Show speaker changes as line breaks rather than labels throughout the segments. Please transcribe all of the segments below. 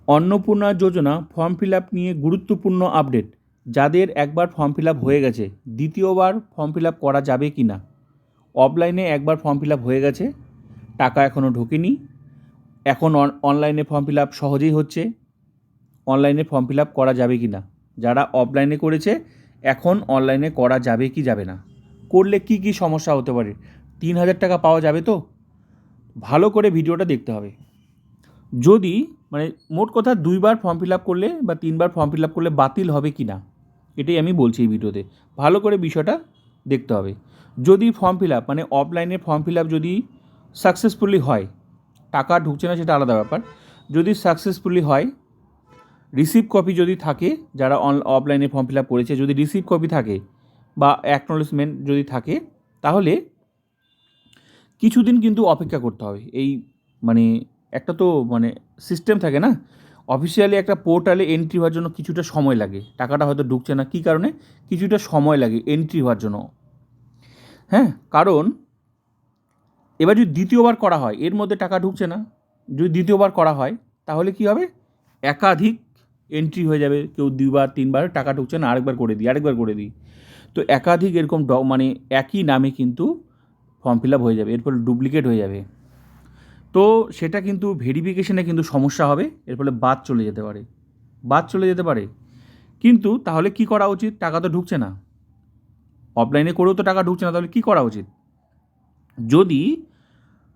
অন্নপূর্ণা যোজনা form fill up নিয়ে গুরুত্বপূর্ণ update. যাদের একবার ফর্ম ফিল আপ হয়ে গেছে দ্বিতীয়বার ফর্ম ফিল আপ করা যাবে কি না। অফলাইনে একবার ফর্ম ফিল আপ হয়ে গেছে, টাকা এখনও ঢোকেনি, এখন অনলাইনে ফর্ম ফিল আপ সহজেই হচ্ছে। অনলাইনে ফর্ম ফিল আপ করা যাবে কি না, যারা অফলাইনে করেছে এখন অনলাইনে করা যাবে কি যাবে না, করলে কি কি সমস্যা হতে পারে, 3,000 টাকা পাওয়া যাবে তো। ভালো করে ভিডিওটা দেখতে হবে। যদি মোট কথা 2বার ফর্ম ফিল আপ করলে বা 3বার ফর্ম ফিল আপ করলে বাতিল হবে কি না, এটাই আমি বলছি এই ভিডিওতে। ভালো করে বিষয়টা দেখতে হবে। যদি ফর্ম ফিল আপ অফলাইনে ফর্ম ফিল আপ যদি সাকসেসফুলি হয়, টাকা ঢুকছে না সেটা আলাদা ব্যাপার। যদি সাকসেসফুলি হয়, রিসিভ কপি যদি থাকে, যারা অফলাইনে ফর্ম ফিল আপ করেছে যদি রিসিভ কপি থাকে বা অ্যাকনোলেজমেন্ট যদি থাকে, তাহলে কিছুদিন কিন্তু অপেক্ষা করতে হবে। এই একটা তো সিস্টেম থাকে না, অফিসিয়ালি একটা পোর্টালে এন্ট্রি হওয়ার জন্য কিছুটা সময় লাগে। টাকাটা হয়তো ঢুকছে না, কী কারণে কিছুটা সময় লাগে এন্ট্রি হওয়ার জন্য। হ্যাঁ, কারণ এবার যদি দ্বিতীয়বার করা হয়, এর মধ্যে টাকা ঢুকছে না, যদি দ্বিতীয়বার করা হয় তাহলে কি হবে, একাধিক এন্ট্রি হয়ে যাবে। কেউ 2বার 3বার টাকা ঢুকছে না, আরেকবার করে দিই। তো একাধিক এরকম একই নামে কিন্তু ফর্ম ফিল আপ হয়ে যাবে, এর ফলে ডুপ্লিকেট হয়ে যাবে। তো সেটা কিন্তু ভেরিফিকেশনে কিন্তু সমস্যা হবে, এর ফলে বাদ চলে যেতে পারে। কিন্তু তাহলে কি করা উচিত, টাকা তো ঢুকছে না, অফলাইনে করেও তো টাকা ঢুকছে না, তাহলে কি করা উচিত। যদি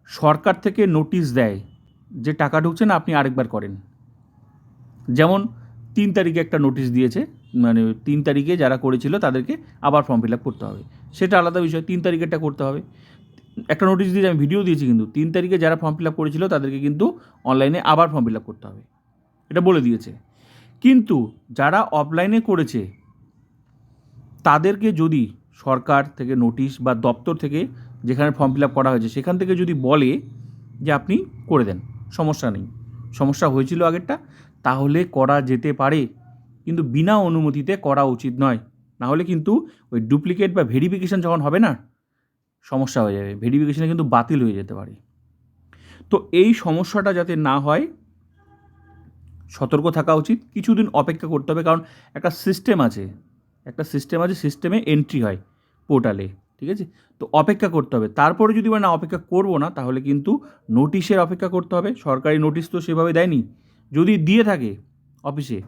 সরকার থেকে নোটিশ দেয় যে টাকা ঢুকছে না, আপনি আরেকবার করেন। যেমন 3 তারিখে একটা নোটিশ দিয়েছে, 3 তারিখে যারা করেছিল তাদেরকে আবার ফর্ম ফিল আপ করতে হবে, সেটা আলাদা বিষয়। 3 তারিখেরটা করতে হবে, একটা নোটিশ দিয়েছে, আমি ভিডিও দিয়েছি কিন্তু 3 তারিখে যারা ফর্ম ফিল আপ করেছিল তাদেরকে কিন্তু অনলাইনে আবার ফর্ম ফিল আপ করতে হবে, এটা বলে দিয়েছে। কিন্তু যারা অফলাইনে করেছে তাদেরকে যদি সরকার থেকে নোটিশ বা দপ্তর থেকে যেখানে ফর্ম ফিল আপ করা হয়েছে সেখান থেকে যদি বলে যে আপনি করে দেন, সমস্যা নেই, সমস্যা হয়েছিল আগেরটা, তাহলে করা যেতে পারে, কিন্তু বিনা অনুমতিতে করা উচিত নয়। নাহলে কিন্তু ওই ডুপ্লিকেট বা ভেরিফিকেশান যখন হবে না, সমস্যা হয়ে যাবে, ভেরিফিকেশানে কিন্তু বাতিল হয়ে যেতে পারে। তো এই সমস্যাটা যাতে না হয় সতর্ক থাকা উচিত, কিছুদিন অপেক্ষা করতে হবে। কারণ একটা সিস্টেম আছে, সিস্টেমে এন্ট্রি হয় পোর্টালে, ঠিক আছে। তো অপেক্ষা করতে হবে। তারপরে যদি না অপেক্ষা করবো না, তাহলে কিন্তু নোটিশের অপেক্ষা করতে হবে। সরকারি নোটিশ তো সেভাবে দেয়নি, যদি দিয়ে থাকে অফিসে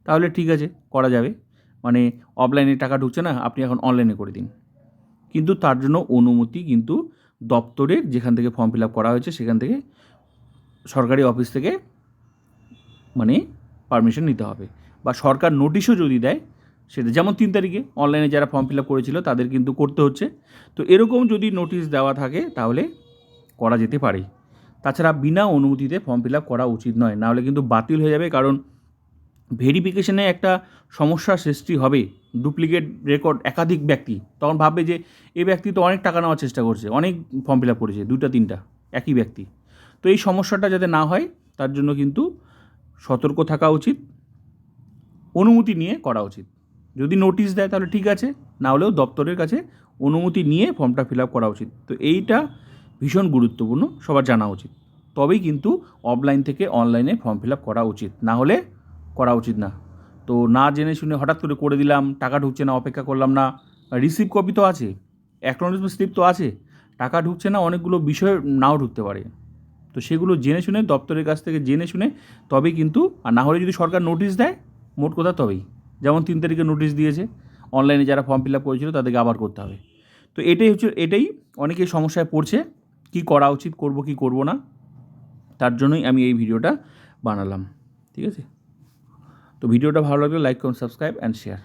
তাহলে ঠিক আছে, করা যাবে। অফলাইনে টাকা ঢুকছে না, আপনি এখন অনলাইনে করে দিন। কিন্তু তার জন্য অনুমতি কিন্তু দপ্তরের, যেখান থেকে ফর্ম ফিল আপ করা হয়েছে সেখান থেকে, সরকারি অফিস থেকে পারমিশন নিতে হবে। বা সরকার নোটিশও যদি দেয় সেটা, যেমন 3 তারিখে অনলাইনে যারা ফর্ম ফিল আপ করেছিল তাদের কিন্তু করতে হচ্ছে। তো এরকম যদি নোটিশ দেওয়া থাকে তাহলে করা যেতে পারে। তাছাড়া বিনা অনুমতিতে ফর্ম ফিল আপ করা উচিত নয়, নাহলে কিন্তু বাতিল হয়ে যাবে। কারণ ভেরিফিকেশনে একটা সমস্যার সৃষ্টি হবে, ডুপ্লিকেট রেকর্ড একাধিক ব্যক্তি তখন ভাববে যে এই ব্যক্তি তো অনেক টাকা নেওয়ার চেষ্টা করছে, অনেক ফর্ম ফিল আপ করেছে, 2টা 3টা একই ব্যক্তি। তো এই সমস্যাটা যাতে না হয় তার জন্য কিন্তু সতর্ক থাকা উচিত, অনুমতি নিয়ে করা উচিত। যদি নোটিশ দেয় তাহলে ঠিক আছে, না হলেও দপ্তরের কাছে অনুমতি নিয়ে ফর্মটা ফিল আপ করা উচিত। তো এইটা ভীষণ গুরুত্বপূর্ণ, সবার জানা উচিত। তবেই কিন্তু অফলাইন থেকে অনলাইনে ফর্ম ফিল আপ করা উচিত, না হলে করা উচিত না। তো না জেনে শুনে হঠাৎ করে দিলাম, টাকা ঢুকছে না, অপেক্ষা করলাম না, রিসিভ কপি তো আছে, অ্যাকনোলেজমেন্ট স্লিপ তো আছে, টাকা ঢুকছে না, অনেকগুলো বিষয় নাও ঢুকতে পারে। তো সেগুলো জেনে শুনে, দপ্তরের কাছ থেকে জেনে শুনে তবেই কিন্তু, আর না হলে যদি সরকার নোটিশ দেয় মোট কথা তবেই। যেমন 3 তারিখে নোটিশ দিয়েছে, অনলাইনে যারা ফর্ম ফিল আপ করেছিল তাদেরকে আবার করতে হবে। তো এটাই অনেকেই সমস্যায় পড়ছে, কি করা উচিত, করব কি করব না, তার জন্যই আমি এই ভিডিওটা বানালাম, ঠিক আছে। তো ভিডিওটা ভালো লাগলে লাইক করুন, সাবস্ক্রাইব অ্যান্ড শেয়ার।